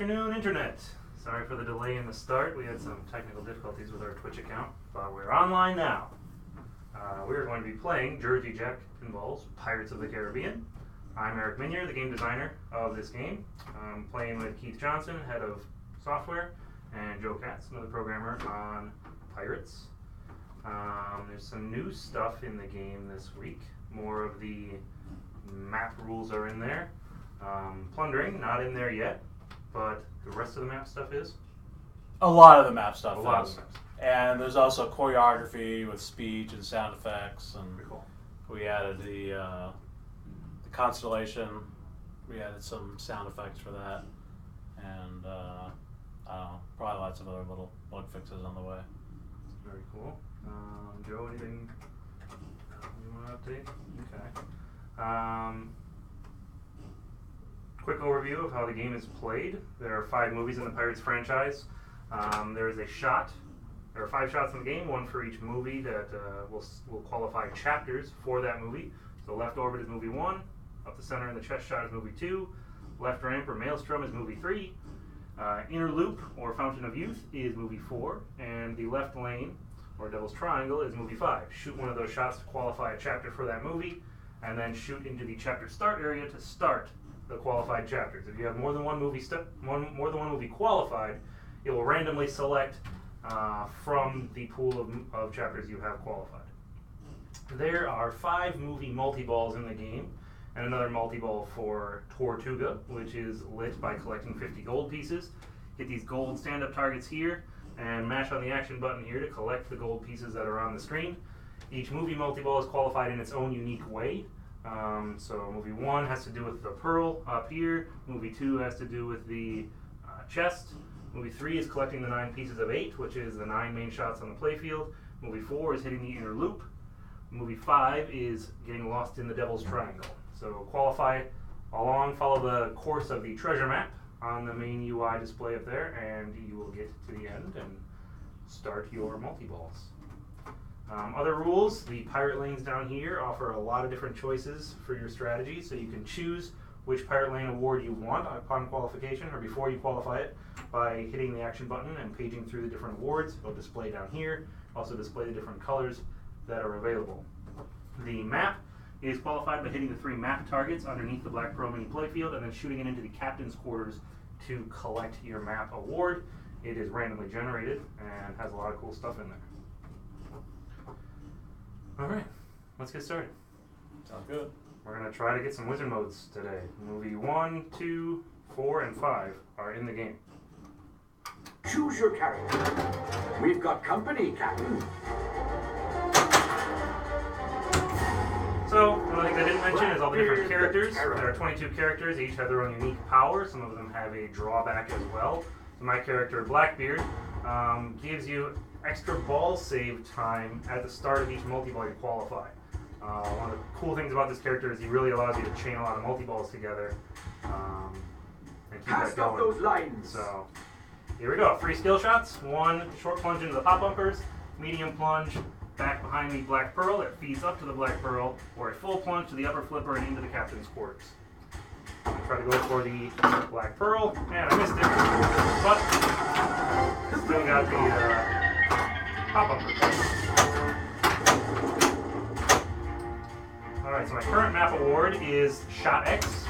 afternoon, Internet. Sorry for the delay in the start. We had some technical difficulties with our Twitch account, but we're online now. We're going to be playing Jersey Jack Pinball's Pirates of the Caribbean. I'm Eric Meunier, the game designer of this game. I'm playing with Keith Johnson, head of software, and Joe Katz, another programmer on Pirates. There's some new stuff in the game this week. More of the map rules are in there. Plundering, not in there yet, but the rest of the map stuff is? A lot of the map stuff A lot of the maps. And there's also choreography with speech and sound effects, and Pretty cool. we added the constellation. We added some sound effects for that, and I don't know, probably lots of other little bug fixes on the way. Very cool. Joe, anything you want to update? Okay. Quick overview of how the game is played. There are 5 movies in the Pirates franchise. There is a shot. There are 5 shots in the game, one for each movie that will qualify chapters for that movie. So left orbit is movie 1, up the center in the chest shot is movie 2, left ramp or maelstrom is movie 3, inner loop or fountain of youth is movie 4, and the left lane or devil's triangle is movie 5. Shoot one of those shots to qualify a chapter for that movie, and then shoot into the chapter start area to start the qualified chapters. If you have more than one movie qualified, it will randomly select from the pool of chapters you have qualified. There are 5 movie multi-balls in the game, and another multi-ball for Tortuga, which is lit by collecting 50 gold pieces. Get these gold stand-up targets here, and mash on the action button here to collect the gold pieces that are on the screen. Each movie multi-ball is qualified in its own unique way. So movie 1 has to do with the pearl up here. Movie 2 has to do with the chest. Movie 3 is collecting the 9 pieces of 8, which is the 9 main shots on the playfield. Movie 4 is hitting the inner loop. Movie 5 is getting lost in the devil's triangle. So qualify along, follow the course of the treasure map on the main UI display up there, and you will get to the end and start your multi-balls. Other rules, the pirate lanes down here offer a lot of different choices for your strategy, so you can choose which pirate lane award you want upon qualification or before you qualify it by hitting the action button and paging through the different awards. It'll display down here, also display the different colors that are available. The map is qualified by hitting the 3 map targets underneath the Black Pearl mini playfield and then shooting it into the captain's quarters to collect your map award. It is randomly generated and has a lot of cool stuff in there. Alright, let's get started. Sounds good. We're going to try to get some wizard modes today. Movie 1, 2, 4, and 5 are in the game. Choose your character. We've got company, Captain. So, one of the things I didn't mention is all the different characters. There are 22 characters. They each have their own unique power. Some of them have a drawback as well. So my character, Blackbeard, gives you extra ball save time at the start of each multi-ball you qualify. One of the cool things about this character is he really allows you to chain a lot of multi-balls together and keep that going. Those lines. So, here we go. 3 skill shots. 1 short plunge into the pop bumpers, medium plunge back behind the Black Pearl that feeds up to the Black Pearl, or a full plunge to the upper flipper and into the captain's quarters. I'm going to try to go for the Black Pearl, and I missed it, but still got the pop bumpers. Alright, so my current map award is Shot X.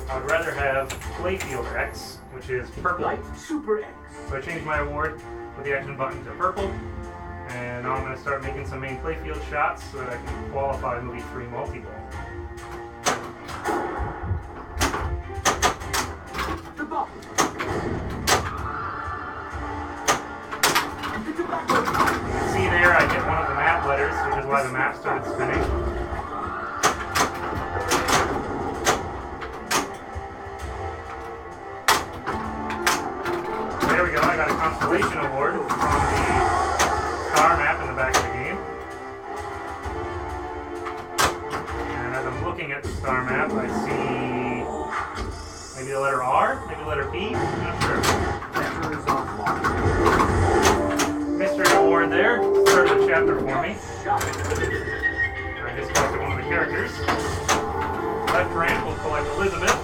I would rather have Playfield X, which is purple. Light Super X. So I changed my award with the action button to purple. And now I'm going to start making some main playfield shots so that I can qualify movie 3 multi-ball. The bottom. You can see there I get one of the map letters, which is why the map started spinning. There we go, I got a constellation award from the star map in the back of the game. And as I'm looking at the star map, I see maybe the letter R, maybe the letter P, not sure. Mystery award there, started the chapter for me. I just collected one of the characters. Left ramp will collect Elizabeth.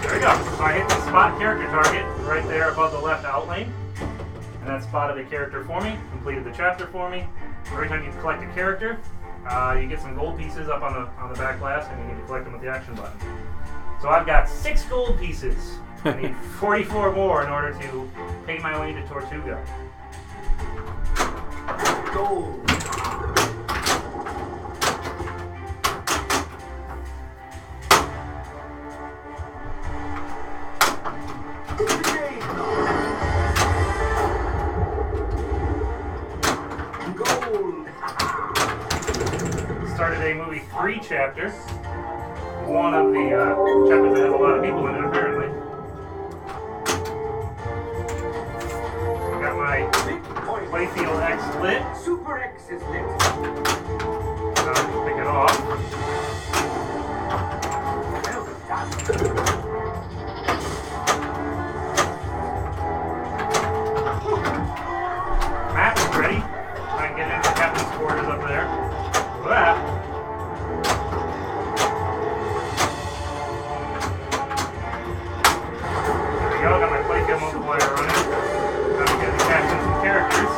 There we go. So I hit the spot character target right there above the left outlane. And that spotted a character for me, completed the chapter for me. Every time you collect a character, you get some gold pieces up on the back glass, and you need to collect them with the action button. So I've got 6 gold pieces. I need 44 more in order to pay my way to Tortuga. Gold. Started a movie 3 chapter. One of the chapters that has a lot of people in it, apparently. I got my playfield X lit. Super X is lit. Now I can pick it off. Map is ready. I can get into the captain's quarters up there. Look at that. There we go. Got my playfield multiplier running. Now we get to catch in some characters.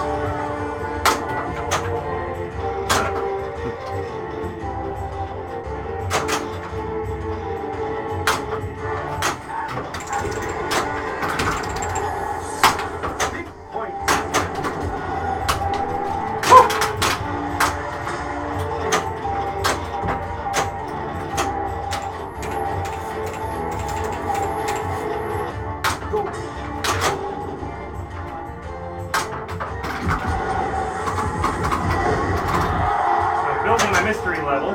Mystery level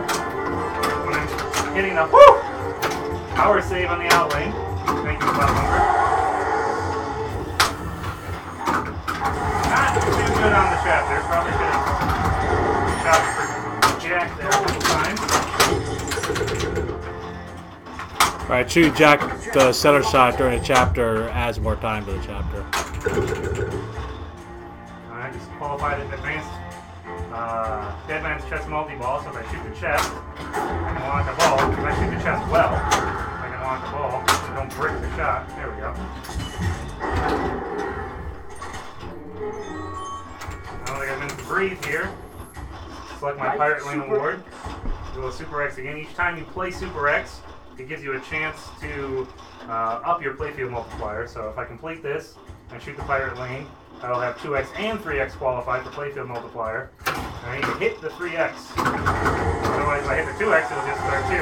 when I'm hitting the power save on the outlane. Thank you, Bob Lumber. Not too good on the chapter. Probably should have shot for Jack there a couple times. Alright, shooting Jack the center shot during a chapter adds more time to the chapter. I just qualified in advanced. Dead Man's Chest multi-ball, so if I shoot the chest, I can launch a ball. If I shoot the chest well, I can launch a ball and don't break the shot. There we go. Now that I got minutes to breathe here, select my Pirate Lane Award. Do a Super X again. Each time you play Super X, it gives you a chance to up your playfield multiplier. So if I complete this and shoot the Pirate Lane, I'll have 2x and 3x qualified for playfield multiplier. And I need to hit the 3x. Otherwise, if I hit the 2x, it'll just start 2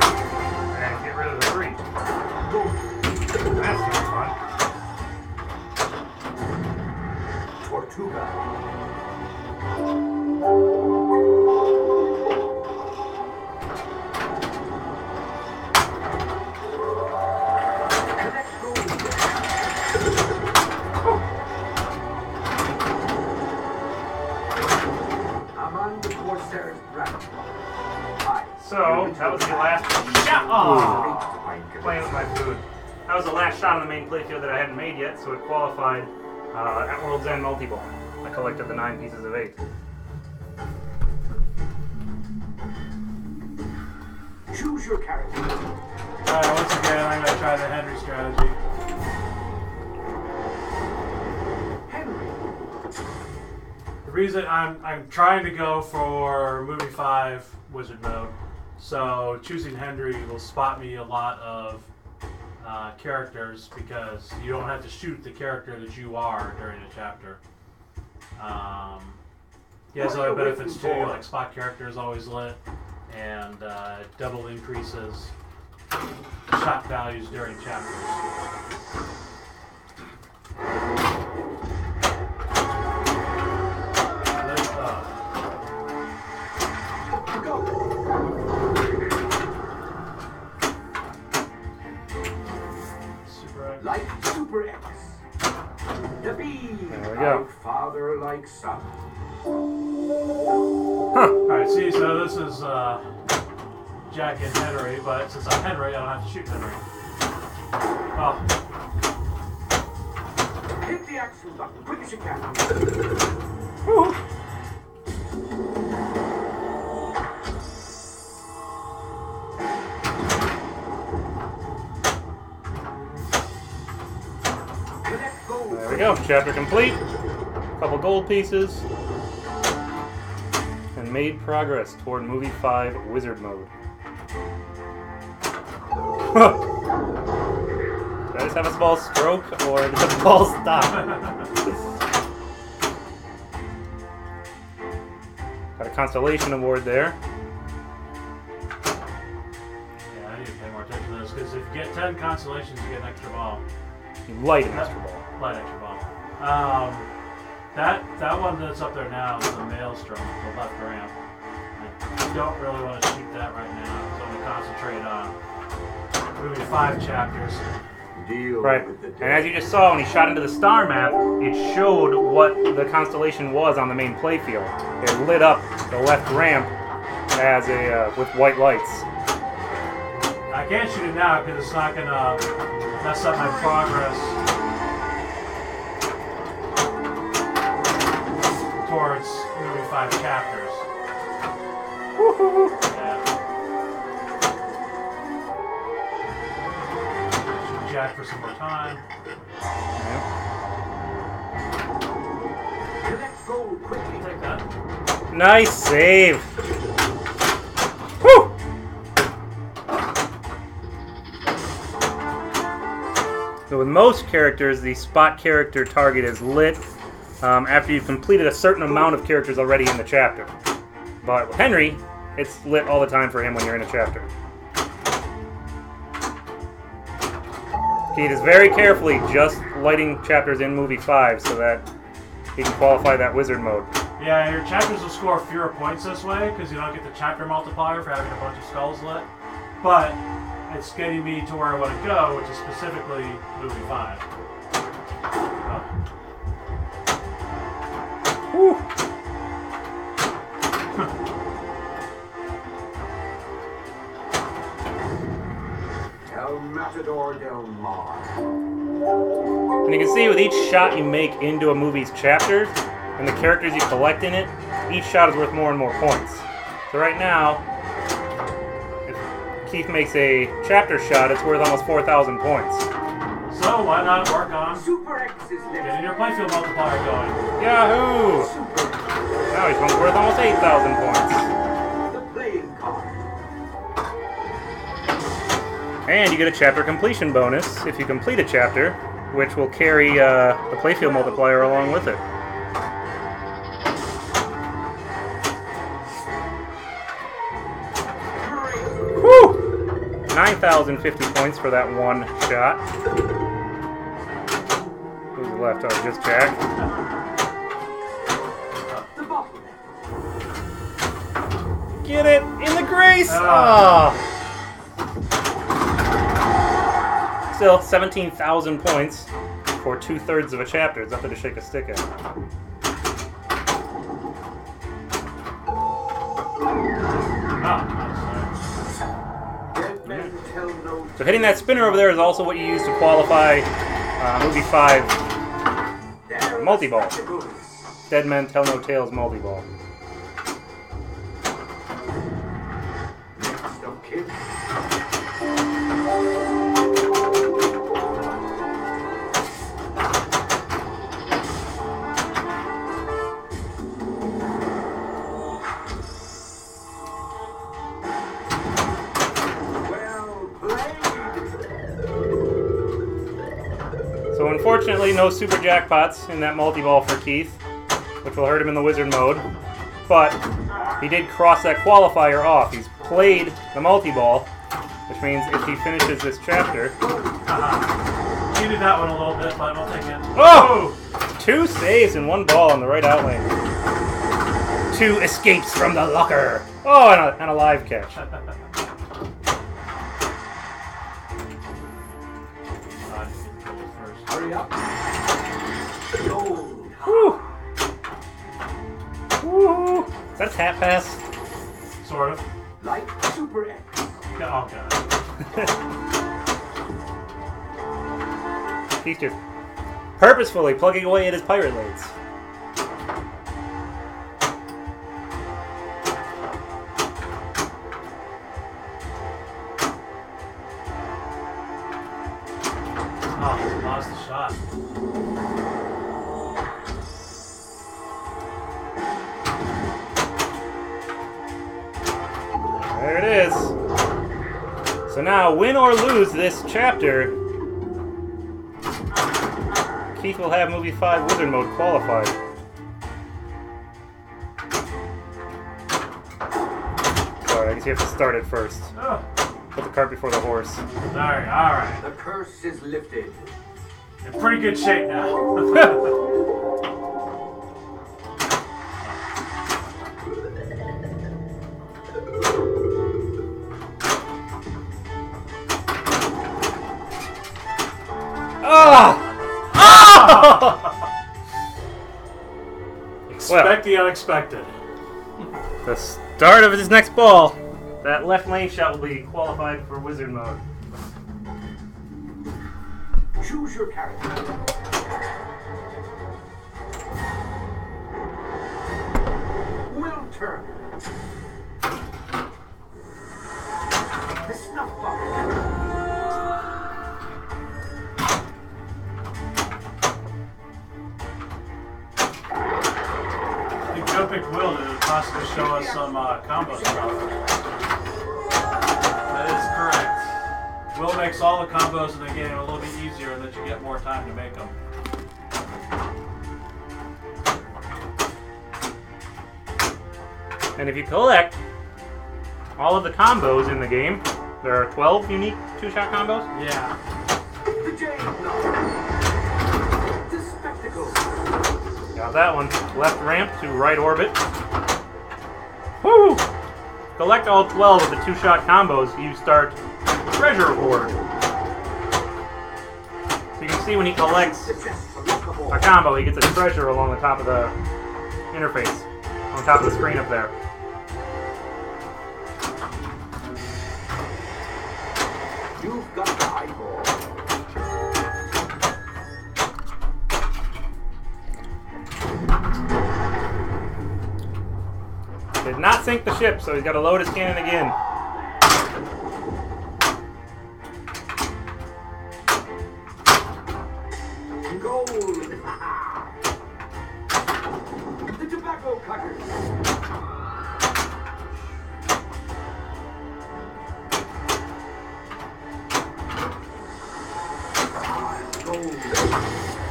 and get rid of the 3. That's super fun. Tortuga. So, that was the last shot. Oh, playing with my food. That was the last shot on the main playfield that I hadn't made yet, so it qualified at World's End multi-ball. I collected the 9 pieces of 8. Choose your character. Alright, once again, I'm going to try the Henry strategy. Henry. The reason I'm trying to go for movie 5 wizard mode, so choosing Henry will spot me a lot of characters because you don't have to shoot the character that you are during a chapter. He has other benefits too, like spot character is always lit, and double increases shot values during chapters. Like Super X. The beam. There we go. Father like son. Alright, see, so this is Jack and Henry, but since I'm Henry, I don't have to shoot Henry. Oh. Hit the action button quick as you can. go. Chapter complete. Couple gold pieces. And made progress toward movie 5 wizard mode. Did I just have a small stroke, or did the ball stop? Got a constellation award there. Yeah, I need to pay more attention to this, because if you get 10 constellations, you get an extra ball. You light an extra ball. Light extra ball. That one that's up there now is the Maelstrom, the left ramp. I don't really want to shoot that right now, so I'm going to concentrate on movie 5 chapters. Right, and as you just saw when he shot into the star map, it showed what the constellation was on the main playfield. It lit up the left ramp as a with white lights. I can't shoot it now because it's not going to mess up my progress towards movie 5 chapters. Woohoo! Yeah. Jack for some more time. Yep. Collect gold quickly. Take that. Nice save! Woo! So with most characters, the spot character target is lit after you've completed a certain amount of characters already in the chapter. But with Henry, it's lit all the time for him when you're in a chapter. He is very carefully just lighting chapters in movie 5 so that he can qualify that wizard mode. Yeah, your chapters will score fewer points this way because you don't get the chapter multiplier for having a bunch of skulls lit. But it's getting me to where I want to go, which is specifically movie 5. Whew. El Matador del Mar. And you can see with each shot you make into a movie's chapters and the characters you collect in it, each shot is worth more and more points. So right now, if Keith makes a chapter shot, it's worth almost 4,000 points. So why not work on Super X is getting next. your playfield multiplier going? Yahoo! Super X, Now he's worth almost 8,000 points. the playing card. And you get a chapter completion bonus if you complete a chapter, which will carry the playfield multiplier along with it. Whew! 9,050 points for that one shot. Who's left? Oh, just Jack. The bottleneck. Get it! In the grace! Ah. Oh. Still, 17,000 points for 2/3 of a chapter. It's nothing to shake a stick at. Dead men tell no So hitting that spinner over there is also what you use to qualify movie 5 tales. multi-ball. Dead Men Tell No Tales multi-ball. Next of kin. Well played. So unfortunately, no super jackpots in that multi-ball for Keith, which will hurt him in the wizard mode. But he did cross that qualifier off. He's played the multi-ball, which means if he finishes this chapter... Cheated that one a little bit, but we'll take it. Oh! 2 saves and 1 ball on the right outlane. 2 escapes from the locker. Oh, and a live catch. Hurry up. Gold. Woo! Woo! Is that a tap pass? Sort of. Like Super X. Oh, God. He's just purposefully plugging away at his pirate blades. Oh, lost the shot. There it is. So now, win or lose this chapter, Keith will have movie 5 Wizard Mode qualified. Sorry, I guess you have to start it first. Oh. Put the cart before the horse. Sorry, alright. The curse is lifted. In pretty good shape now. Expect the unexpected. The start of his next ball. That left lane shot will be qualified for Wizard Mode. Choose your character. Will turn. The snuff box. Joe picked Will to possibly show us some combo stuff. That is correct. Will makes all the combos in the game a little bit easier and that you get more time to make them. And if you collect all of the combos in the game, there are 12 unique two-shot combos. Yeah. The Jade Knot. The Spectacle. Got that one. Left ramp to right orbit. Woo! Collect all 12 of the two-shot combos, you start treasure hoard. So you can see when he collects a combo, he gets a treasure along the top of the interface, on top of the screen up there. You've got the eyeball. Did not sink the ship, so he's got to load his cannon again. Gold. The tobacco cutters.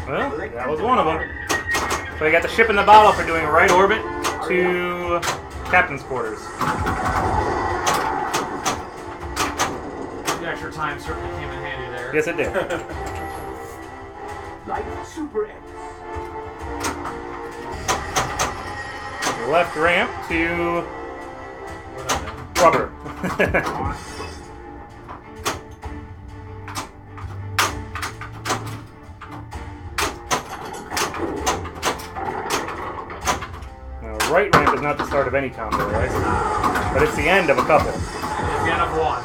Well, that was one of them. So we got the ship in the bottle for doing right orbit to captain's quarters. The extra time certainly came in handy there. Yes, it did. Light Super X. Left ramp to rubber. Now, right ramp is not the start of any combo, right? But it's the end of a couple. It's the end of one.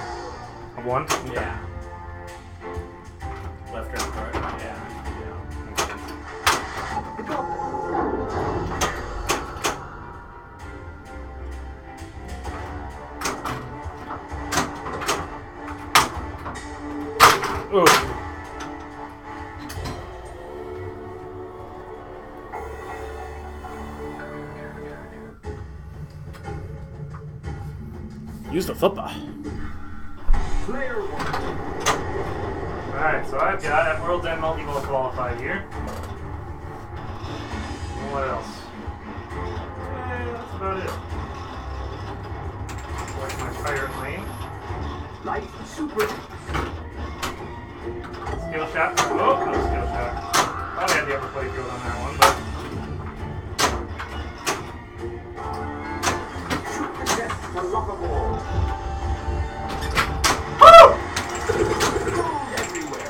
Of one? Yeah. Left ramp, right? Yeah. The goblet. Ooh. Use the football. Player one. Alright, so I've got at World's End multi-ball qualified here. What else? That's about it. Select my pirate lane. Light Super X. Skill shot. Oh, no skill shot. Probably had the upper playfield on that one, but. Shoot the chest to lock a ball. Woo! Gold everywhere.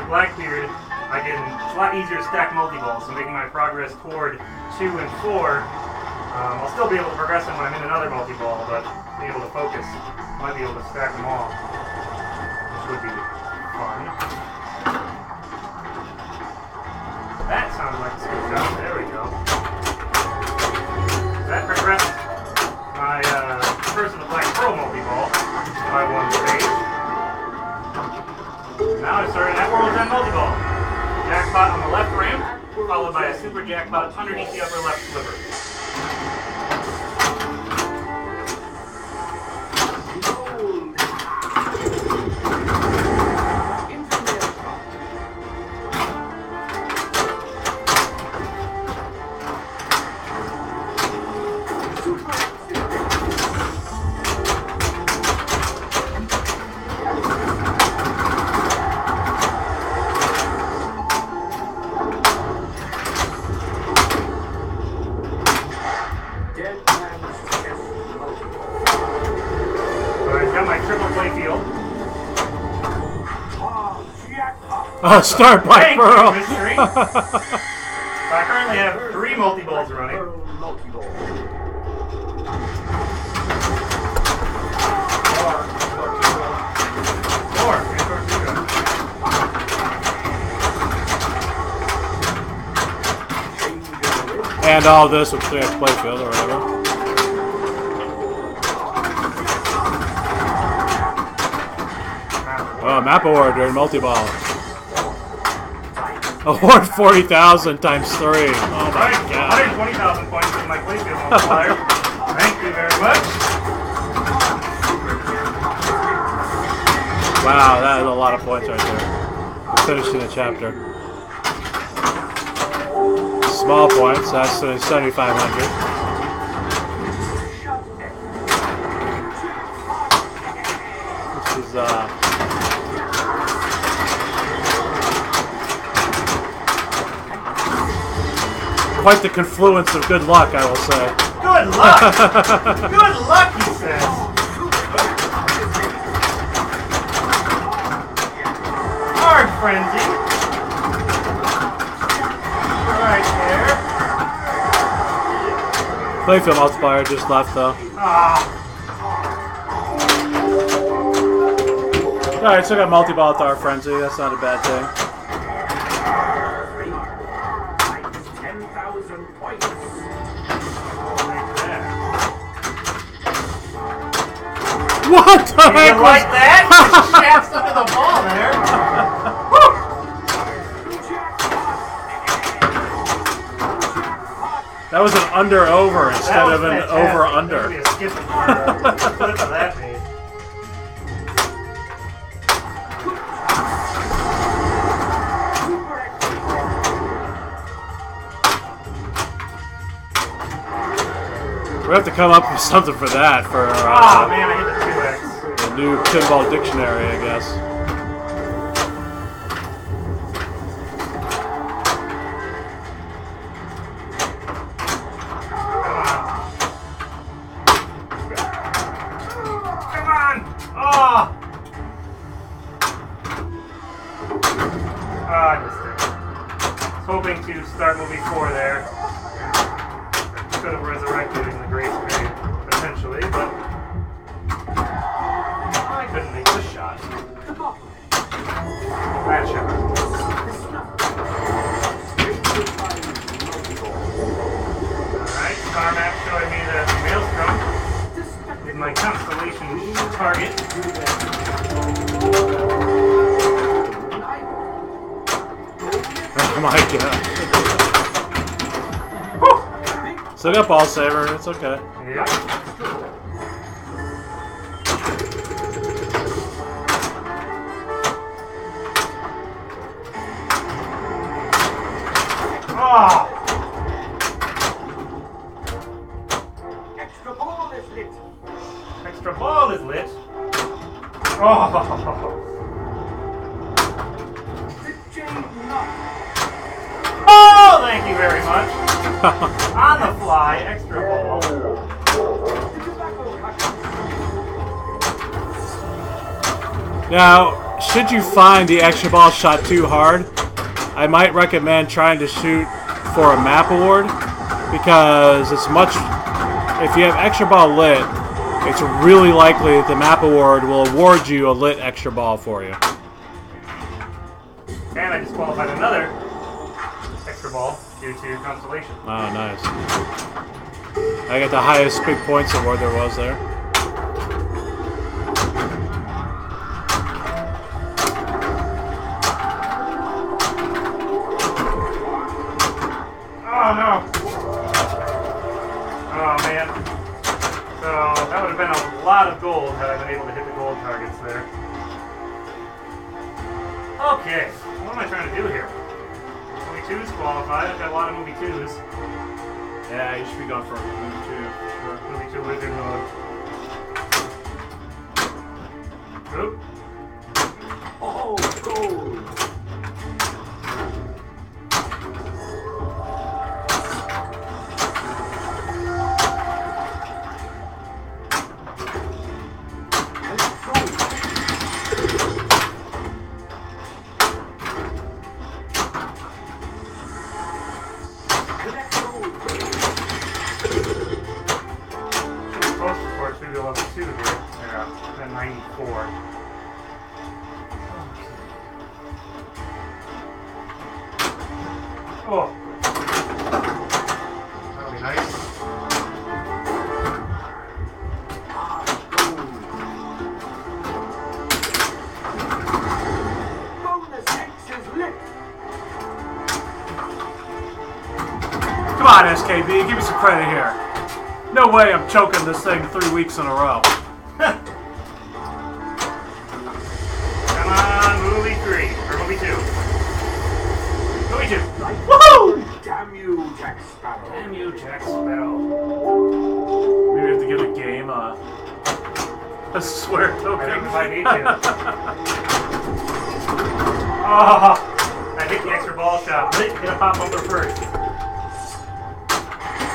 Blackbeard, it's a lot easier to stack multi-balls, so making my progress toward 2 and 4. I'll still be able to progress them when I'm in another multi-ball, but be able to focus, might be able to stack them all, which would be fun. That sounded like a skill shot. There we go. followed by a super jackpot underneath the upper left sliver. Oh, start Black Pearl. Mystery. So I currently have 3 multi-balls running. Four. And all this with playfield or whatever. Oh, map award during multi-ball. Award 40,000 times 3. Oh my god. 120,000 points in my playfield multiplier. Thank you very much. Wow, that is a lot of points right there. Finishing the chapter. Small points, that's 7,500. This is quite the confluence of good luck, I will say. Good luck! Good luck, he says. Hard frenzy. Right there. Playfield multiplier just left though. Ah. Alright, so I got multi-ball with our frenzy, that's not a bad thing. What the heck? You like that? Shafts under the ball there. That was an under-over instead of an over-under. Maybe a skip clip of that made. We have to come up with something for that for Oh man, I hit the 2x. the new pinball dictionary, I guess. Come on! Oh! I missed it. I was hoping to start movie 4 there. Could have resurrected in the grace period, potentially, but I couldn't make the shot. That shot. Alright, star map showing me the maelstrom with my constellation target. Oh my god. Still got ball saver, it's okay. Yeah. Oh! Extra ball is lit. Extra ball is lit. Oh! The chain knot. Oh, thank you very much. On the fly, extra ball. The tobacco cut. Now, should you find the extra ball shot too hard, I might recommend trying to shoot for a map award, because it's much, if you have extra ball lit, it's really likely that the map award will award you a lit extra ball for you. And I disqualified another extra ball due to constellation. Oh, nice. I got the highest big points award there was there. No. Oh man. So that would have been a lot of gold had I been able to hit the gold targets there. Okay, what am I trying to do here? Movie 2's qualified. I've got a lot of movie 2's. Yeah, you should be going for movie 2. Sure. Movie 2 wizard mode. Oop. Oh, gold. Oh. That'll be nice. Bonus X is lit. Come on, SKB, give me some credit here. No way I'm choking this thing 3 weeks in a row. Come on, movie 3. Or movie 2. Movie 2. Woohoo! Damn you, Jack Sparrow. Damn you, Jack Sparrow. Maybe we have to give a game a swear token. I think we might need to. Oh, I hit the extra ball shot. Hit a pop bumper first.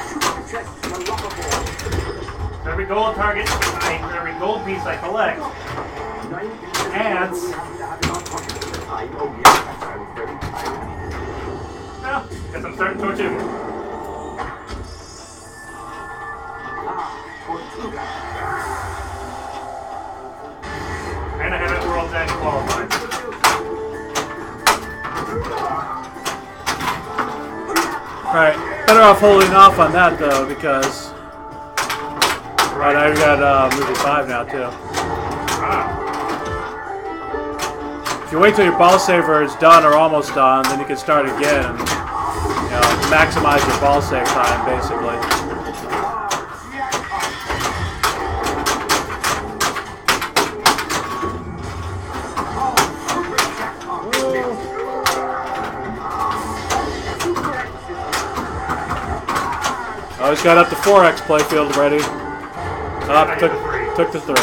Super chest unlockable. For every gold target, for every gold piece I collect, adds. Oh, yeah, that sounds very tight. Well, guess I'm starting Tortuga. Tortuga. And I haven't World's End qualified. Right, better off holding off on that though, because right, I've got movie 5 now too. Ah. If you wait till your ball saver is done or almost done, then you can start again and maximize your ball save time basically. I always got up to 4x playfield ready. Took the 3.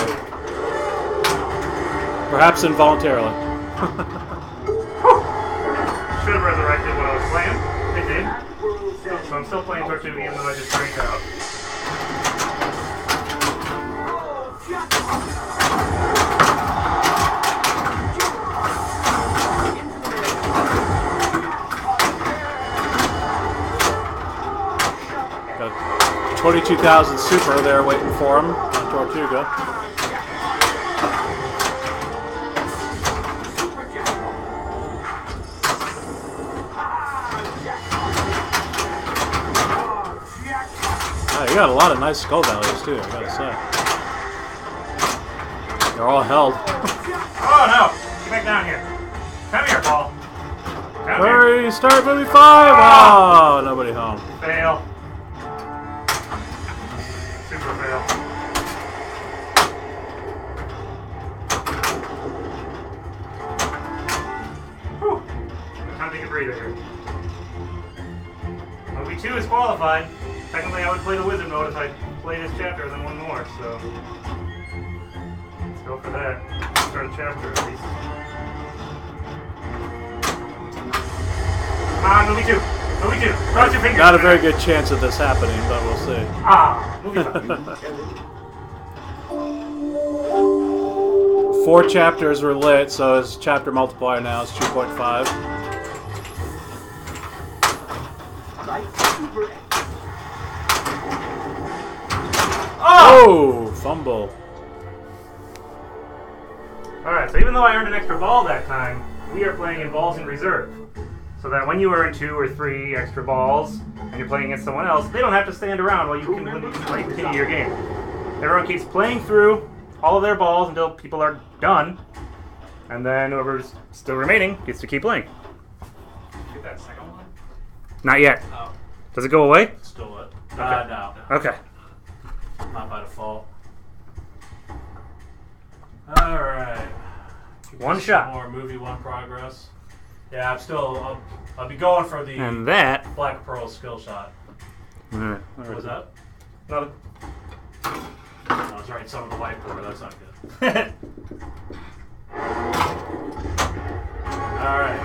Perhaps involuntarily. Should have resurrected when I was playing. It did. So I'm still playing Tortuga even though I just freaked out. Got 22,000 super there waiting for him on Tortuga. You got a lot of nice skull values too, I gotta say. They're all held. Oh no! Get back down here. Come here, Paul. Come Hurry, here. start movie 5! Oh, nobody home. Fail. Super fail. Whew. Time to take a breather here. Movie 2 is qualified. Technically, I would play the wizard mode if I play this chapter and then one more, so let's go for that. Start a chapter at least. Come on, movie 2. Movie 2. Cross your fingers. Not a very good chance of this happening, but we'll see. Ah, movie 5. 4 chapters were lit, so his chapter multiplier now is 2.5. Oh! Fumble. Alright, so even though I earned an extra ball that time, we are playing in balls in reserve. So that when you earn 2 or 3 extra balls, and you're playing against someone else, they don't have to stand around while you continue your game. Everyone keeps playing through all of their balls until people are done, and then whoever's still remaining gets to keep playing. Get that second one? Not yet. Oh. Does it go away? Still lit. Okay. No. Okay. Not by default. Alright. One shot. More movie 1 progress. Yeah, I'll be going for the And that. Black Pearl skill shot. Alright. What was that? Nothing. I was writing some of the whiteboard. That's not good. Alright.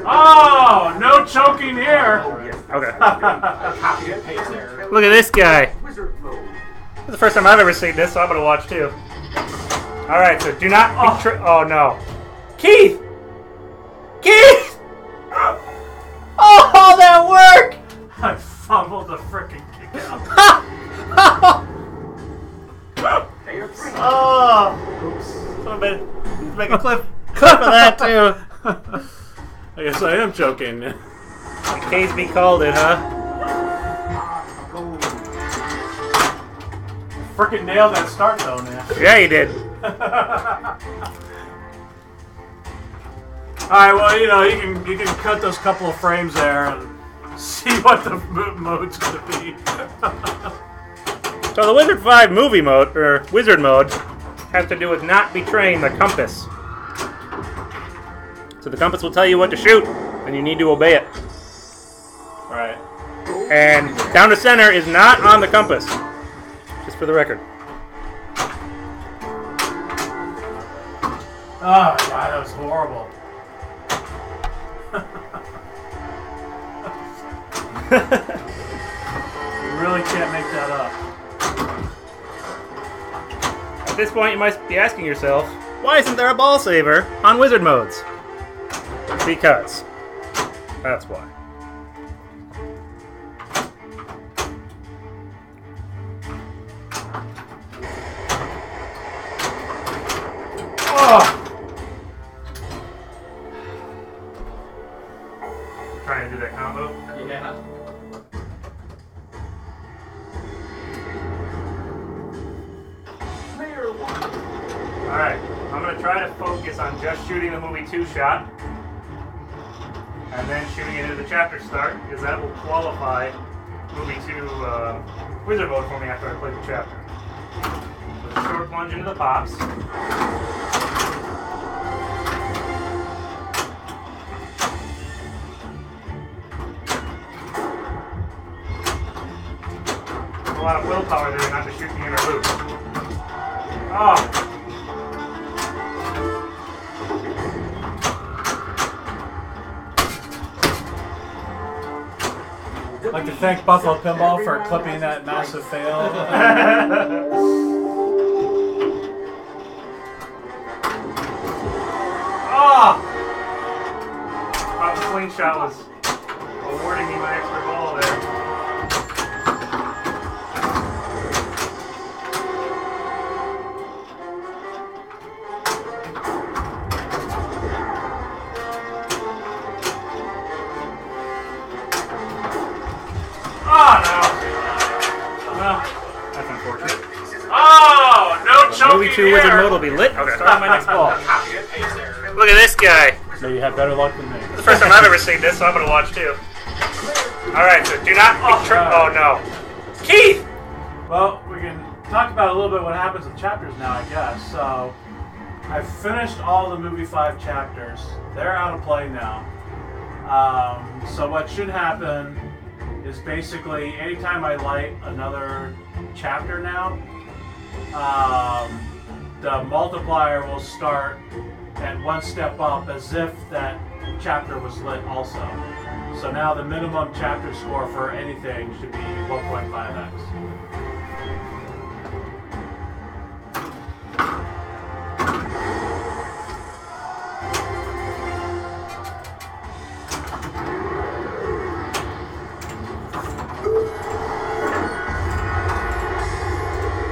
Oh! No choking here! Okay. Copy and paste there. Look at this guy. Wizard mode. This is the first time I've ever seen this, so I'm gonna watch too. Alright, so do not be oh no. Keith! Keith! Oh, that worked! I fumbled the frickin' kick out. Oh! Oops. Make a clip of that too. I guess I am choking. Caseby called it, huh? Frickin' nailed that start though, man. Yeah, he did. Alright, well, you can cut those couple of frames there and see what the mode's gonna be. So the Wizard 5 movie mode, or Wizard mode, has to do with not betraying the compass. So the compass will tell you what to shoot, and you need to obey it. Alright. And down to center is not on the compass. Just for the record. Oh, God, that was horrible. You really can't make that up. At this point, you might be asking yourself, why isn't there a ball saver on Wizard modes? Because. That's why. Oh! Trying to do that combo. Yeah. Player 1. Alright, I'm going to try to focus on just shooting the movie 2 shot. And then shooting it into the chapter start, because that will qualify movie 2 Wizard mode for me after I play the chapter. So short plunge into the pops. A lot of willpower there not to shoot the inner loop. Oh! I'd like to thank Buffalo Pinball for clipping that massive fail. Oh! The slingshot was awarding me my extra ball there. Oh, no. Well, that's unfortunate. Oh, no choking Movie 2 here. Wizard mode will be lit. Okay, start my next ball. Copy and paste there. Look at this guy. So you have better luck than me. This is the first time I've ever seen this, so I'm going to watch too. Alright, so do not be oh no. Keith! Well, we can talk about a little bit what happens in chapters now, I guess. So, I've finished all the movie 5 chapters. They're out of play now. So what should happen is basically anytime I light another chapter now, the multiplier will start at one step up as if that chapter was lit also. So now the minimum chapter score for anything should be 1.5x.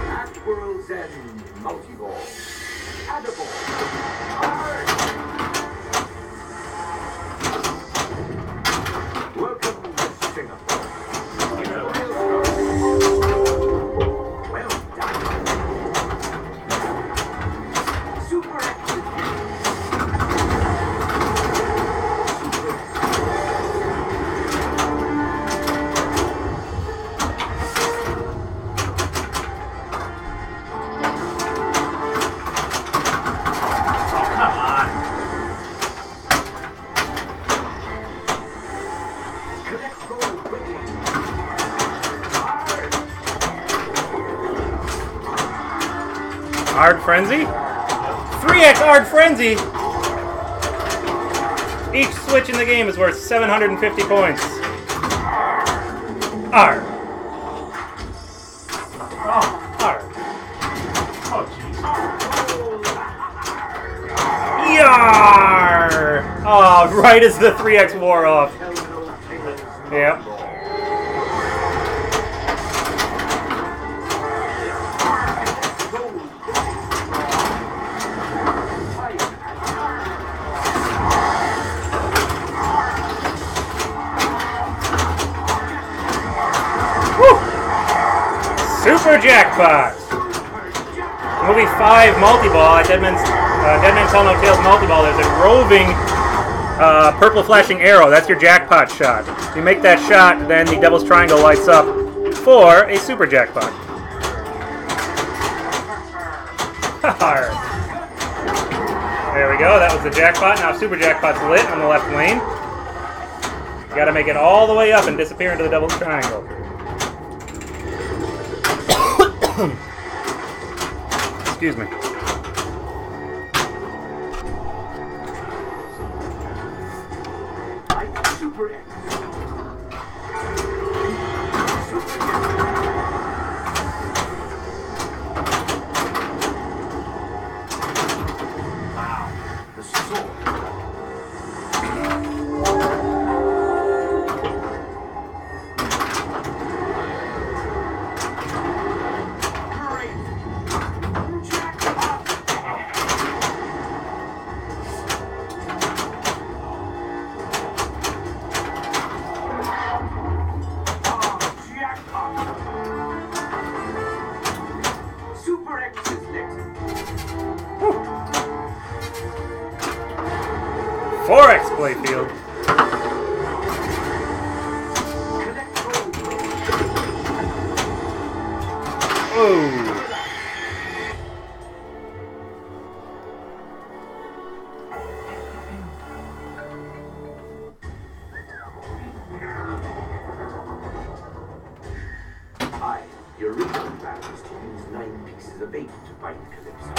At World's End, multi-ball. Add-a-ball. Hard. Welcome to Singapore. Well done. Super active. Super. Ard Frenzy? 3x Ard Frenzy! Each switch in the game is worth 750 points. Ard. Oh, Ard. oh, jeez. Yar! Oh, right as the 3x wore off. Yep. Super Jackpot! Movie 5 Multi-Ball at Dead Man's Tell No Tales Multi-Ball. There's a roving purple flashing arrow. That's your jackpot shot. You make that shot, then the Devil's Triangle lights up for a Super Jackpot. There we go. That was the jackpot. Now Super Jackpot's lit on the left lane. You gotta make it all the way up and disappear into the Devil's Triangle. Excuse me. Forex playfield. Oh. Your original plan was to use 9 pieces of 8 to bind Calypso.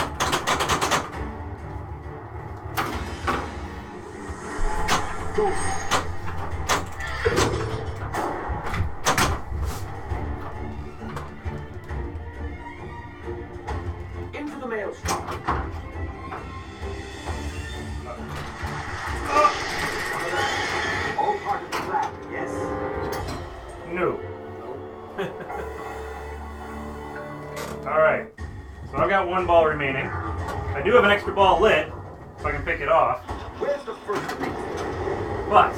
Go. Into the maelstrom. All part of the plan, yes? No. Alright. So I've got 1 ball remaining. I do have an extra ball lit, so I can pick it off. Where's the first thing? But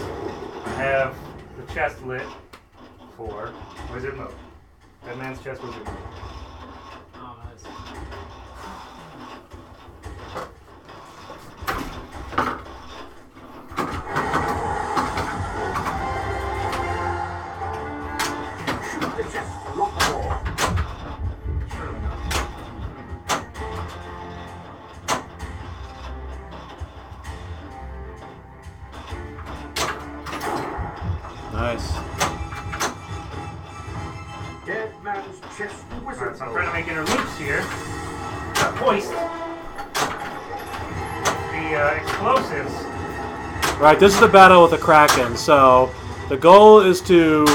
I have the chest lit for Wizard Mode. Dead Man's Chest Wizard Mode. Oh, nice. Shoot the chest, lock the door. Nice. Dead man's chest wizard. Alright, so I'm trying to make inner loops here. Hoist the explosives. Right, this is the battle with the Kraken. So the goal is to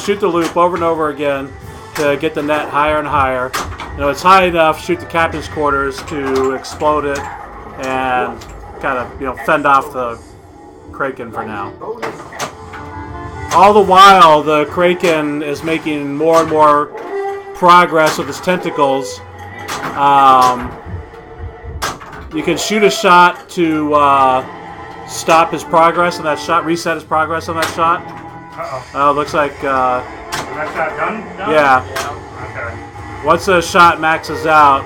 shoot the loop over and over again to get the net higher and higher. You know, it's high enough, shoot the captain's quarters to explode it and kind of, you know, fend off the Kraken for now. All the while, the Kraken is making more and more progress with his tentacles. You can shoot a shot to stop his progress on that shot, reset his progress on that shot. Uh-oh. Looks like, Is that shot done? yeah. Okay. Once a shot maxes out,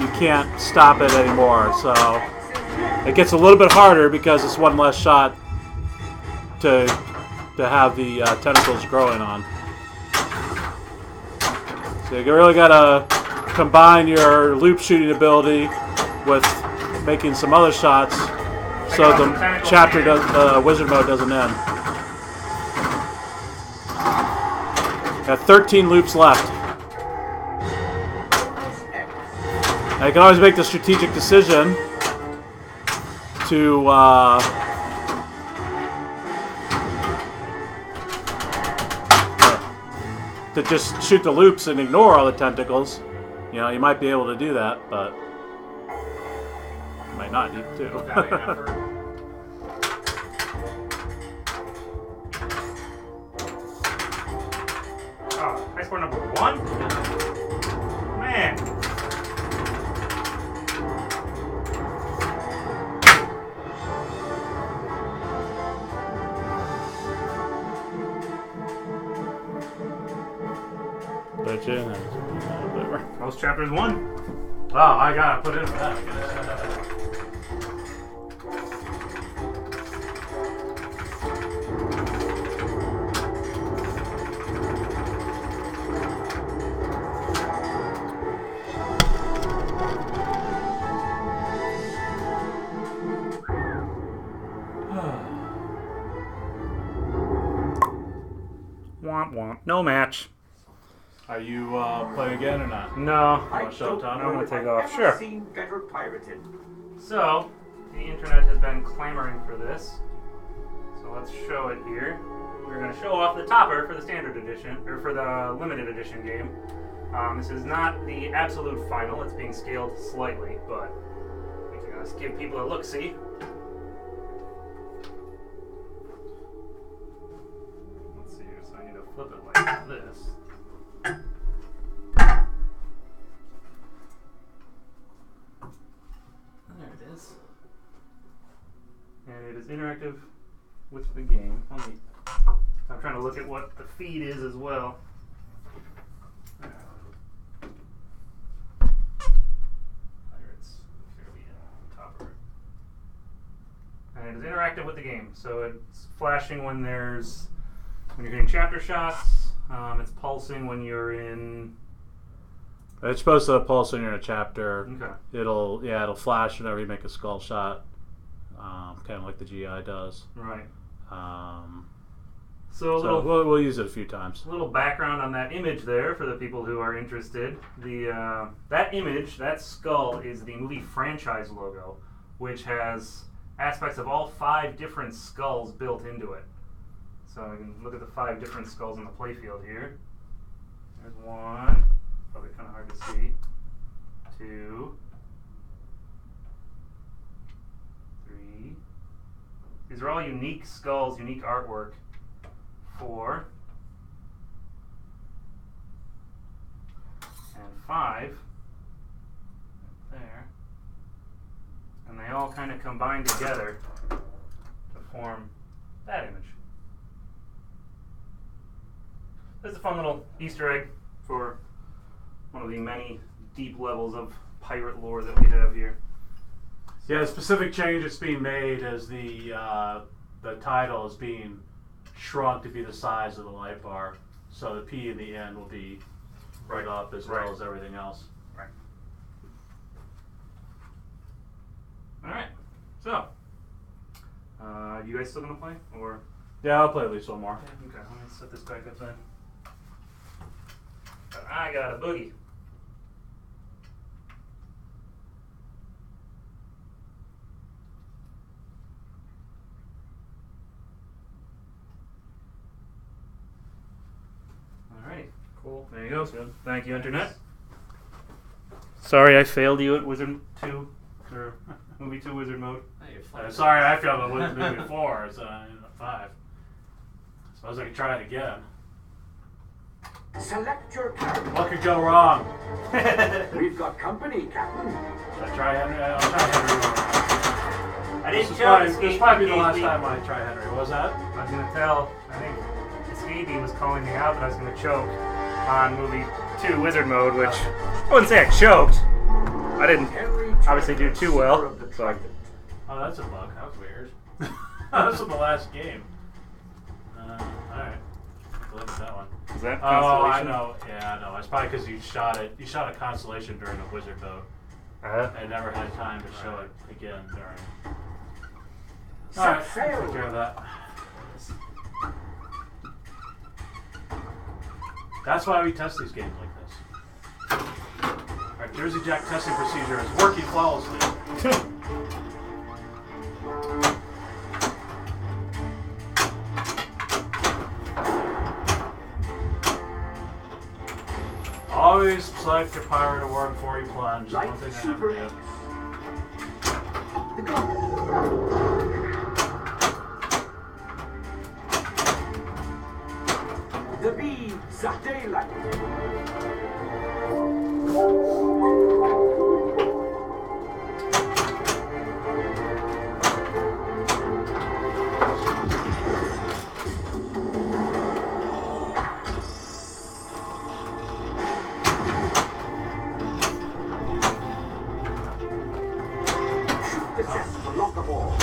you can't stop it anymore. So it gets a little bit harder because it's one less shot to have the tentacles growing on. So you really gotta combine your loop shooting ability with making some other shots so the chapter wizard mode doesn't end. Got 13 loops left. I can always make the strategic decision to just shoot the loops and ignore all the tentacles. You know, you might be able to do that, but you might not need to. Oh, high score number 1? Man. Most chapters 1. Oh, I gotta put in that. Womp womp. No match. Are you playing again or not? No. I Want to show time? I'm gonna take off. I've Sure. seen better pirated. So, the internet has been clamoring for this. So let's show it here. We're going to show off the topper for the standard edition, or for the limited edition game. This is not the absolute final. It's being scaled slightly, but let's give people a look-see. Let's see here. So I need to flip it like this. There it is. And it is interactive with the game. I'm trying to look at what the feed is as well. There it's fairly top of it. And it is interactive with the game. So it's flashing when you're hitting chapter shots. It's pulsing when you're in. It's supposed to pulse when you're in a chapter. Okay. It'll flash whenever you make a skull shot, kind of like the GI does. Right. So we'll use it a few times. A little background on that image there for the people who are interested. That image, that skull, is the movie franchise logo, which has aspects of all 5 different skulls built into it. So you can look at the 5 different skulls in the playfield here. There's 1. Probably kind of hard to see. 2. 3. These are all unique skulls, unique artwork. 4. And 5. There. And they all kind of combine together to form that image. This is a fun little Easter egg for one of the many deep levels of pirate lore that we have here. Yeah, the specific change that's being made is the title is being shrunk to be the size of the light bar, so the P in the end will be right up as well as everything else. Right. All right. So, you guys still gonna play, or? Yeah, I'll play at least one more. Okay. Let me set this back up then. I got a boogie. Alrighty, cool. There you go. Thank you, Internet. Sorry, I failed you at Wizard 2 or Movie 2 Wizard mode. Sorry, I failed at movie 4, so 5. Suppose I could try it again. Select your character. What could go wrong? We've got company, Captain. Should I try Henry? I'll try Henry. I didn't show This will probably be the last time I try Henry. What was that? I was going to tell, I think Escapee was calling me out that I was going to choke on Movie 2 Wizard mode, which I wouldn't say I choked. I didn't obviously do too well. So Oh, that's a bug. That was weird. That was in the last game. Alright. Look at that one. is that Oh, I Constellation? know. Yeah, I know. It's probably because you shot it. You shot a constellation during a wizard mode. I never had time to show it again during. Alright, take care of that. That's why we test these games like this. Alright, Jersey Jack testing procedure is working flawlessly. Always select your pirate award before you plunge. Like One thing I Super never X. do. The gun. The beams of daylight. The chest to lock the ball.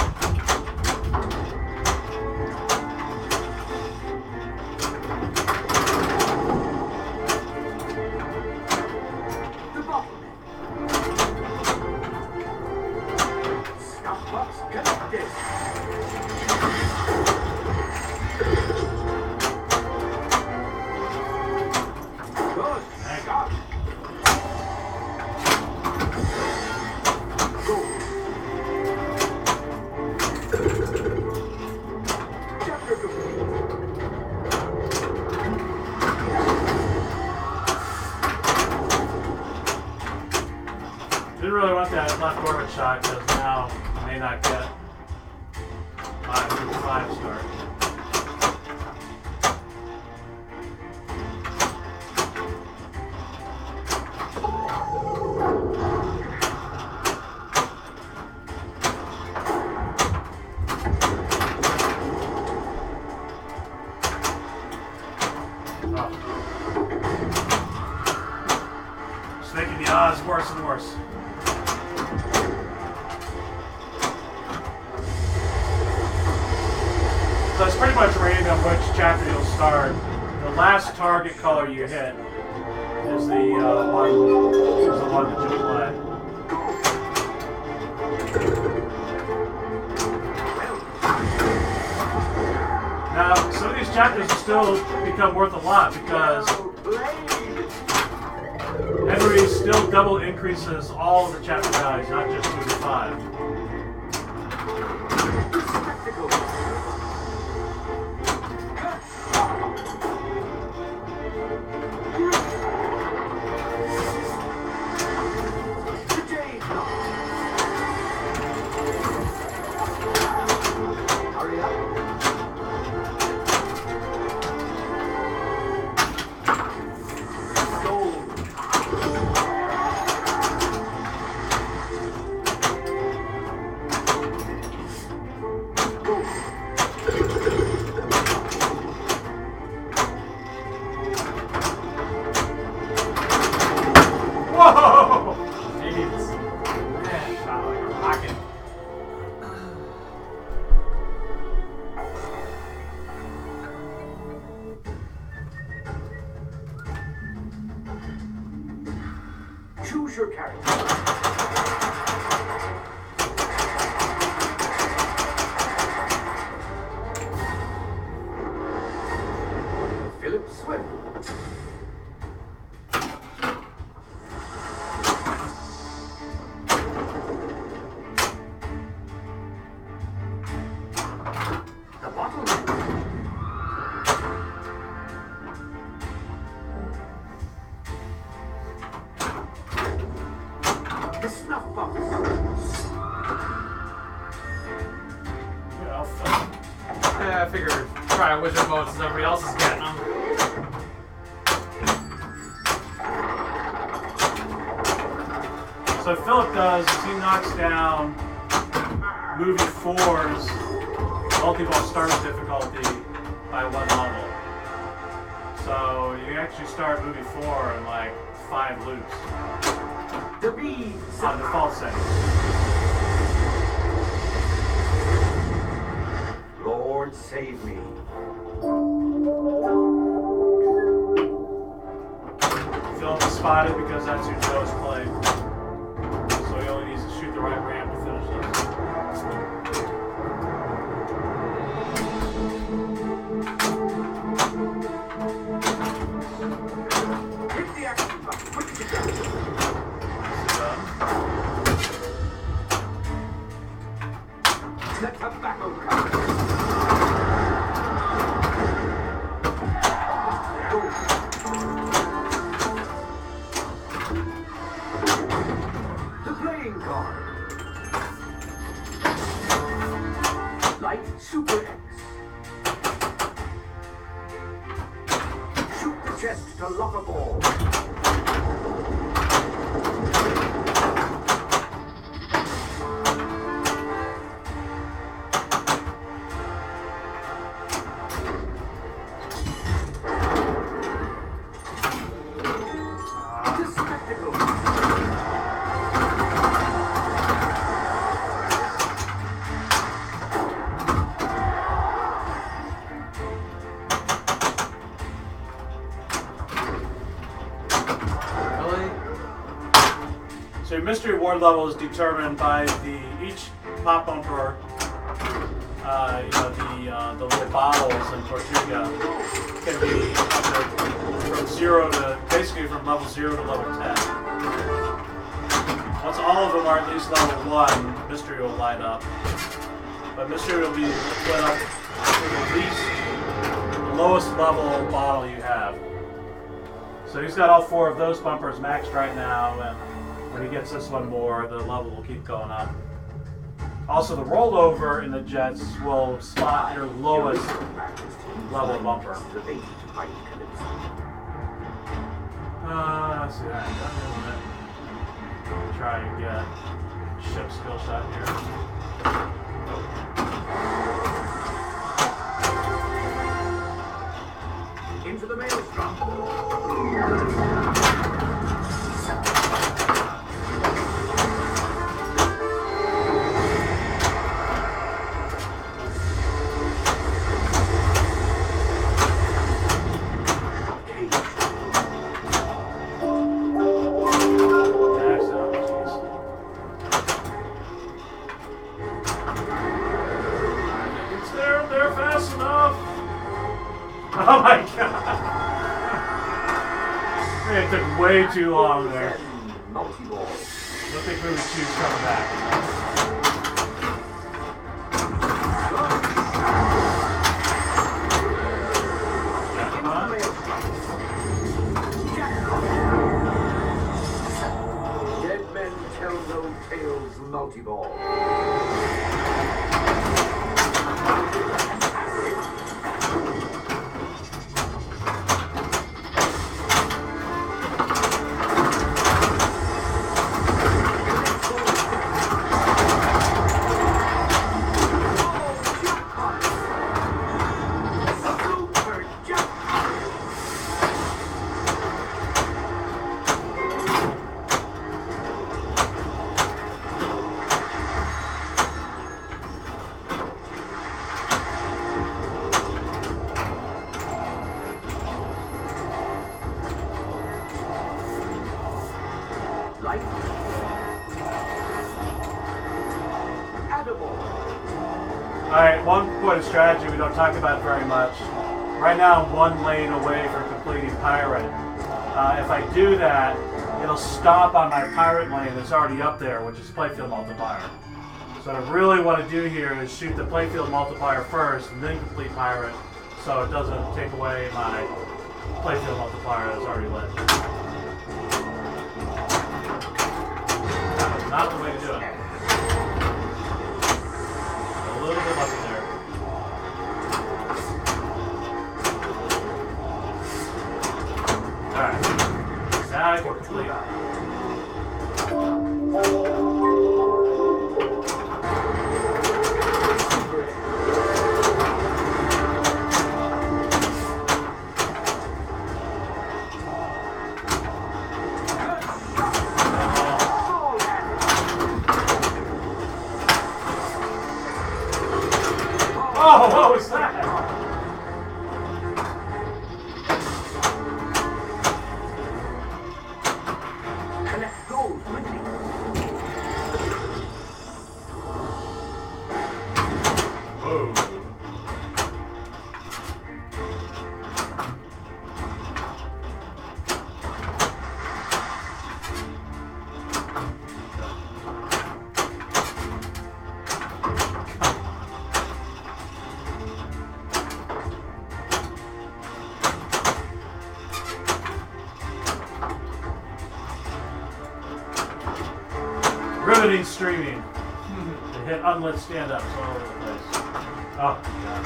The bottleneck. Snuff box connected. Good. Got it. Go. Chapter complete. Didn't really want that left orbit shot because now I may not get my 5 start. Oh. Just making the odds worse and worse. So it's pretty much random which chapter you'll start. The last target color you hit is the one that you play. Now, some of these chapters still become worth a lot because Henry still double increases all of the chapter values, not just 2 to 5. Hurry up. Gold. Whoa! Jeez. Man, shot like a rocket. Choose your character. Philip Swim. The bottleneck. The snuff box. Yeah, I figured try a wizard mode since everybody else is getting them. So what Philip does is he knocks down movie 4's multi-ball starting difficulty by 1 level. So you actually start movie 4 in like 5 loops The beams. on default settings. Lord save me. Philip is spotted because that's who Joe's playing. So he only needs to shoot the right ramp to finish this. Hit the action button. Quick to go. chest to lock a ball. So your mystery reward level is determined by each pop bumper, the little bottles in Tortuga can be from 0 to, basically from level 0 to level 10. Once all of them are at least level 1, mystery will light up. But mystery will be lit up to at least the lowest level bottle you have. So he's got all 4 of those bumpers maxed right now, and when he gets this one more, the level will keep going up. Also, the rollover in the jets will spot your lowest level bumper. Let's see that. Try and get ship skill shot here. Into the maelstrom. Oh my god! It took way too long there. I don't think we would choose coming back. Dead men tell no tales, multi-ball. Alright, one point of strategy we don't talk about very much. Right now I'm 1 lane away from completing Pirate. If I do that, it'll stop on my Pirate lane that's already up there, which is Playfield Multiplier. So what I really want to do here is shoot the Playfield Multiplier first and then complete Pirate, so it doesn't take away my Playfield Multiplier that's already lit. That was not the way to do it. A little bit lucky there. Alright. Now I can complete. Oh, what was that? Collect gold quickly. Whoa. Riveting streaming. They hit unlit stand-ups all over the place. Oh, God.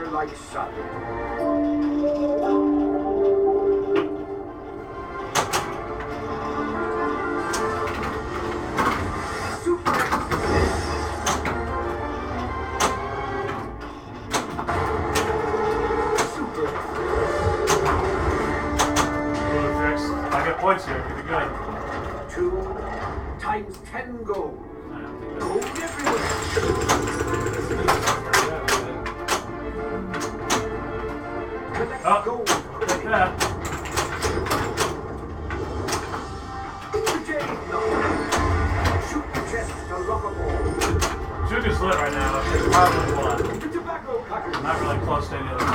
fire like sun. Super X. Super X. I get points here. Pretty good. 2 times 10 gold. Gold everywhere. Collect gold. Yeah. Shoot the chest to lock a ball. Sugar's lit right now. It's probably one. The tobacco cutter. Not really close to any other one.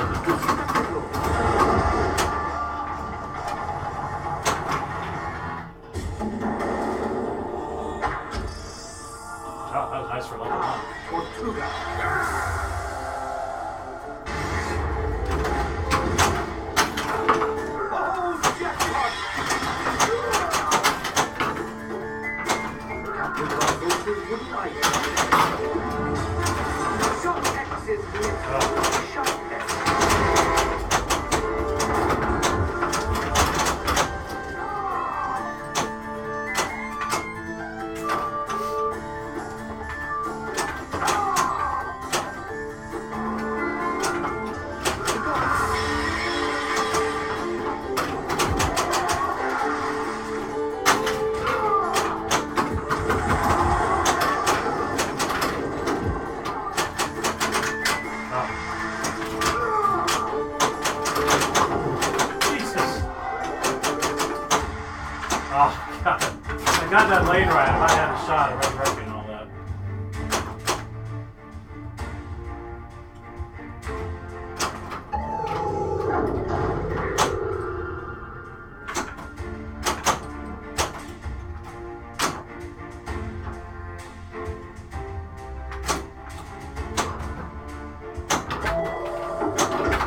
Oh, that was nice for level 1. Tortuga. Oh, jackpot! Captain Barbosa's wouldn't like it. Some X's with shot X. Oh, God. I got that lane right. I might have had a shot at resurrecting all that.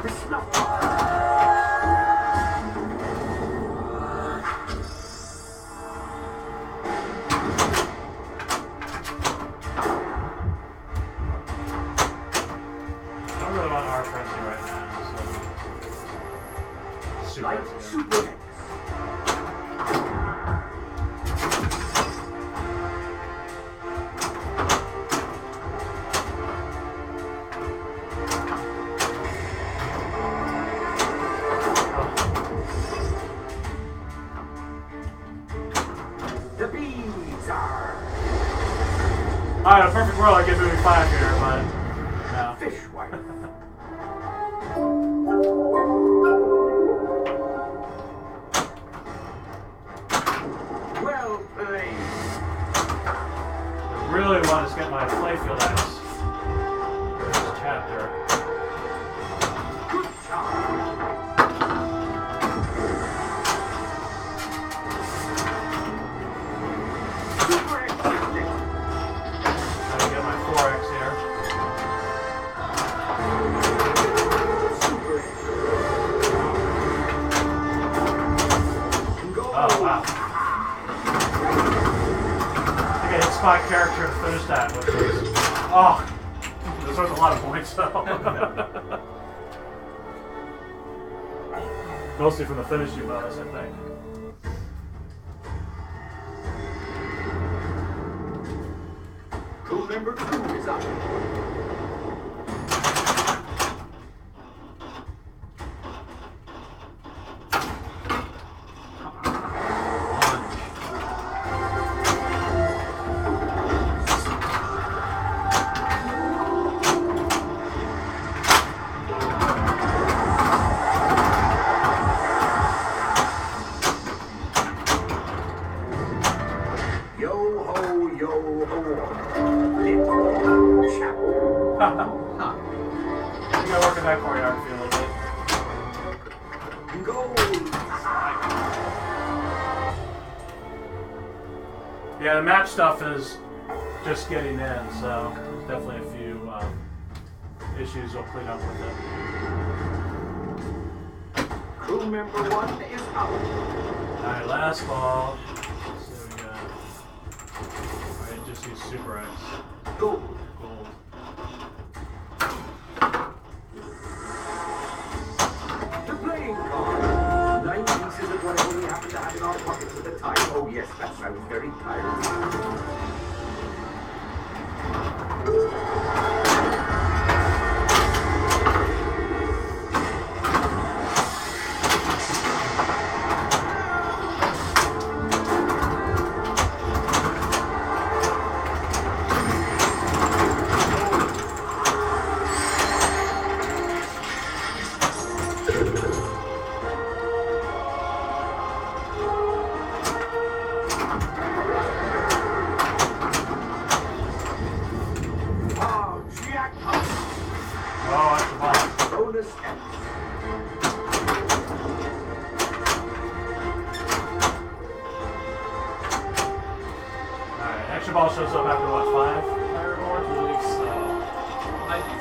The snuff. I really want our frenzy right now. So. Super. Like Super X. The bees are Alright, in a perfect world, I get movie 5 here, but no. fish wife. Well played. I really want to get my playfield X for this chapter. Good job. Super X. Gotta get my 4X here. Super X. Go. Oh, wow. I think I hit spot character to finish that, which was... Oh! This was a lot of points, though. Mostly from the finishing bonus, I think. Crew member 2 is up. Yo ho, yo ho. Lit chapter. I think I'm working that choreography a little bit. Go. Yeah, the map stuff is just getting in, so there's definitely a few issues we'll clean up with it. Crew member 1 is out. Alright, last ball. Let's see what we got. Alright, just use Super X. Go. Gold. Oh yes, that sounds very tiring. Ball shows up after what, 5? I believe so. Might be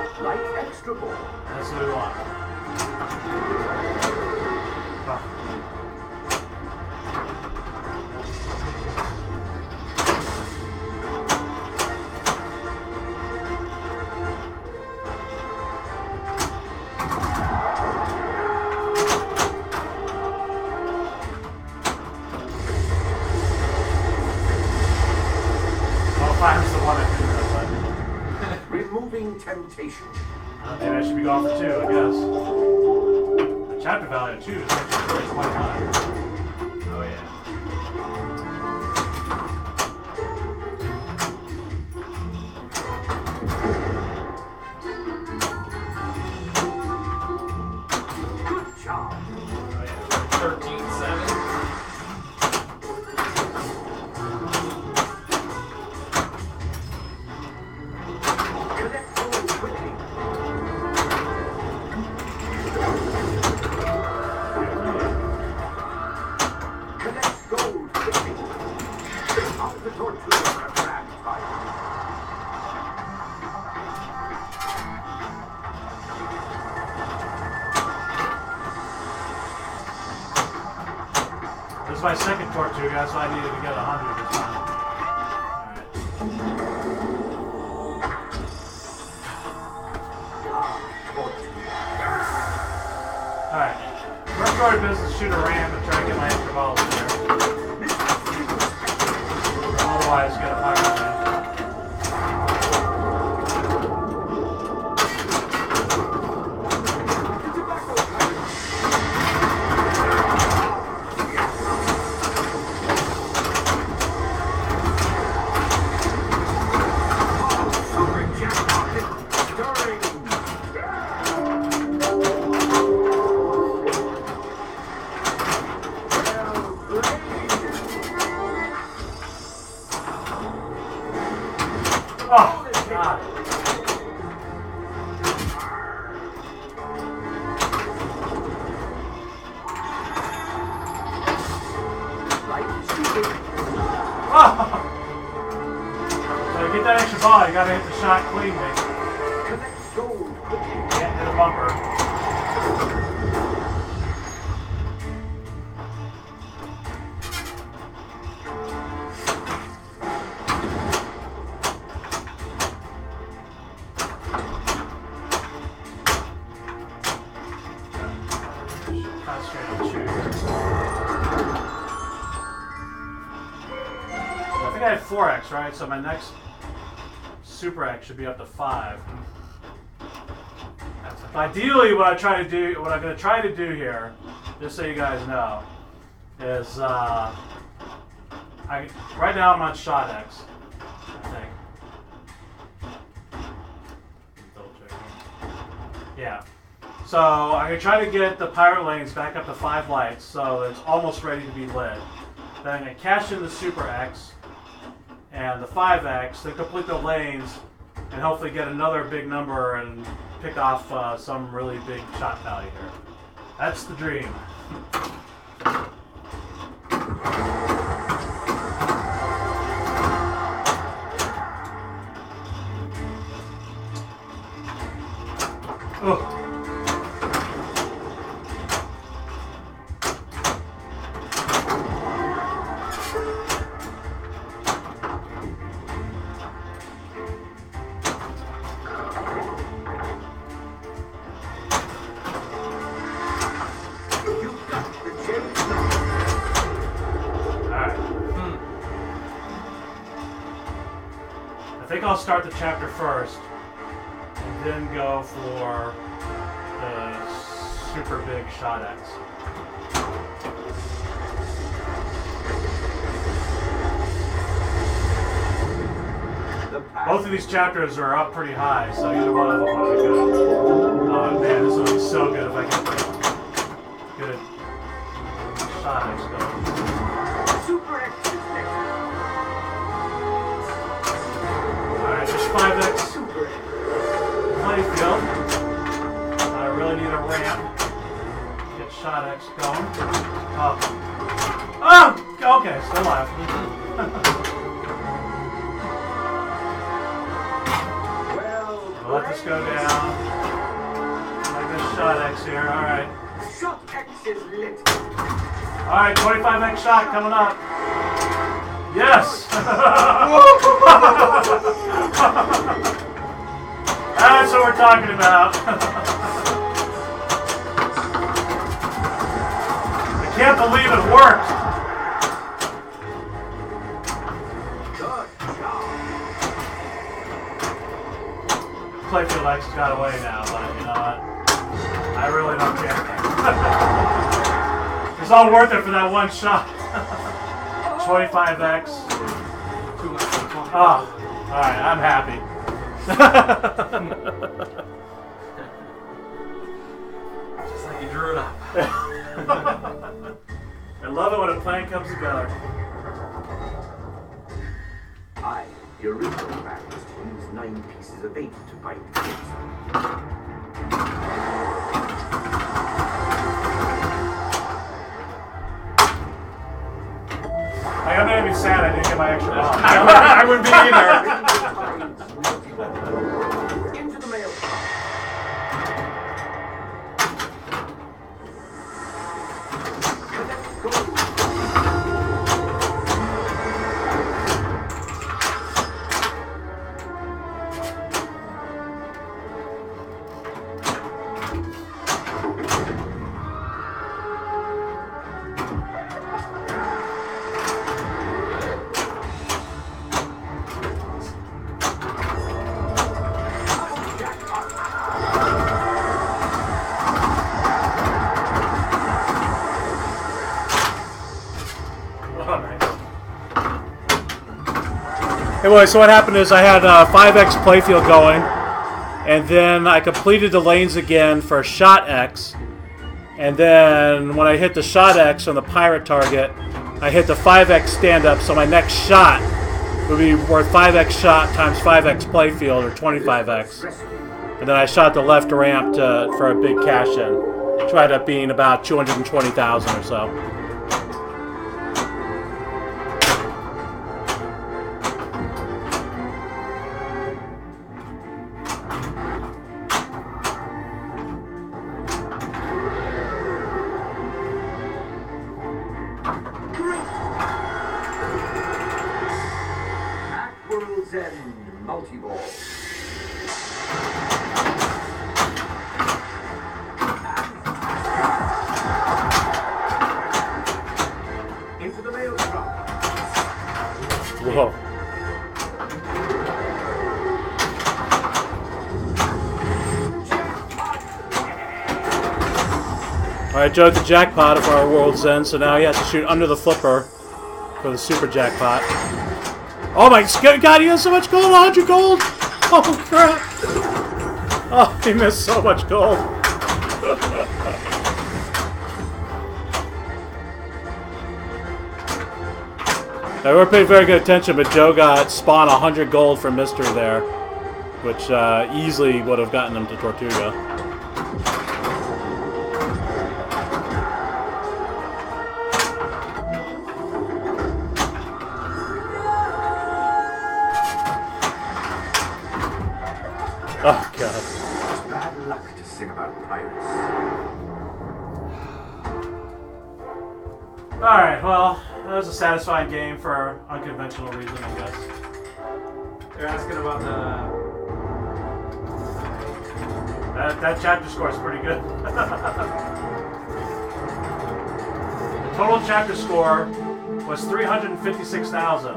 6. Light extra ball. That's what we want. Temptation. Maybe I should be going for 2, I guess. The chapter value of 2 is actually quite high. Oh yeah. Good job. Oh yeah. 13-7. This is my second Tortuga, so I needed to get 100 this time. Alright. First order of business, shoot a ramp and try to get my extra balls in there. Otherwise, get a pirate land. Oh, God. Oh. So to get that extra ball, you gotta hit the shot cleanly. Can't hit a bumper. I think I had 4x, right? So my next Super X should be up to 5. Ideally, what I'm going to try to do here, just so you guys know, is right now I'm on Shot X, I think. Double checking. Yeah. So I'm going to try to get the pirate lanes back up to 5 lights, so it's almost ready to be lit. Then I'm going to cash in the Super X and the 5X, then complete the lanes, and hopefully get another big number and pick off some really big shot value here. That's the dream. Oh. think I'll start the chapter first, and then go for the super big shot X. Both of these chapters are up pretty high, so either one of them will be good. Oh man, this will be so good if I get good shot X going. Super X is next. Alright, just 5X Super X. playfield. I really need a ramp. Get shot X going. Oh. Oh! Okay, still alive. Let this go down. Like this shot X here. Alright. Shot X is lit. Alright, 25X shot coming up. Yes! That's what we're talking about. I can't believe it worked. Playfield X has got away now, but you know what? I really don't care. It's all worth it for that one shot. 25X. Oh, alright, I'm happy. Just like you drew it up. I love it when a plan comes together. I, your original practice, used 9 pieces of 8 to bind the calypso. Like, I'm not even sad I didn't get my extra bomb. I wouldn't be either. Into the mail. Anyway, so what happened is I had 5X playfield going, and then I completed the lanes again for shot X, and then when I hit the shot X on the pirate target, I hit the 5X stand-up, so my next shot would be worth 5X shot times 5X playfield, or 25X. And then I shot the left ramp for a big cash-in, which wound up being about 220,000 or so. Multi-ball. Into the mail drop. Whoa. Alright, Joe, the jackpot of our world's end, so now he has to shoot under the flipper for the super jackpot. Oh my god, he has so much gold! 100 gold! Oh crap! Oh, he missed so much gold. Now, we weren't paying very good attention, but Joe got spawned 100 gold from Mister there, which easily would have gotten him to Tortuga. Oh, God. It's bad luck to sing about pirates. Alright, well, that was a satisfying game for unconventional reason, I guess. They're asking about the... That chapter score is pretty good. The total chapter score was 356,000.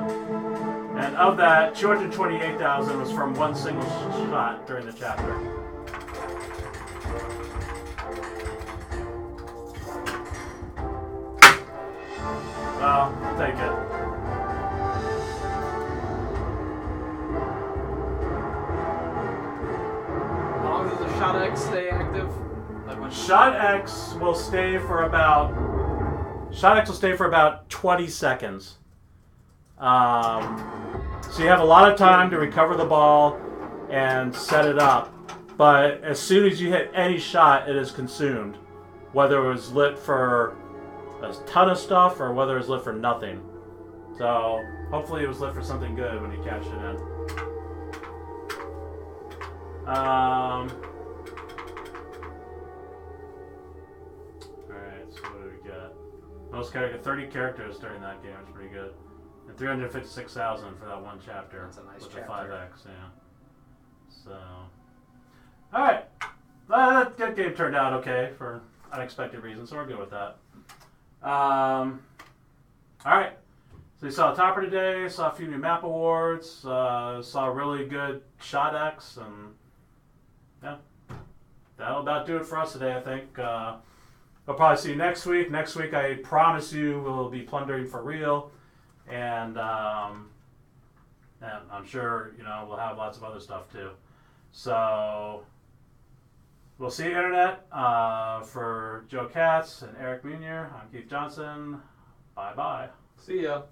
And of that, 228,000 was from one single shot during the chapter. Well, take it. How long does the shot X stay active? Like when Shot X will stay for about 20 seconds. So you have a lot of time to recover the ball and set it up. But as soon as you hit any shot, it is consumed. Whether it was lit for a ton of stuff or whether it was lit for nothing. So hopefully it was lit for something good when you cashed it in. Alright, so what do we got? Most character, 30 characters during that game, which is pretty good. And 356,000 for that one chapter. That's a nice with chapter. the 5X, yeah. So, alright. That game turned out okay for unexpected reasons, so we're good with that. Alright. So we saw a topper today, saw a few new map awards, saw a really good Shot X, and yeah. That'll about do it for us today, I think. I'll probably see you next week. Next week, I promise you, we'll be plundering for real. And I'm sure, we'll have lots of other stuff too. So, we'll see you, Internet. For Joe Katz and Eric Meunier, I'm Keith Johnson. Bye-bye. See ya.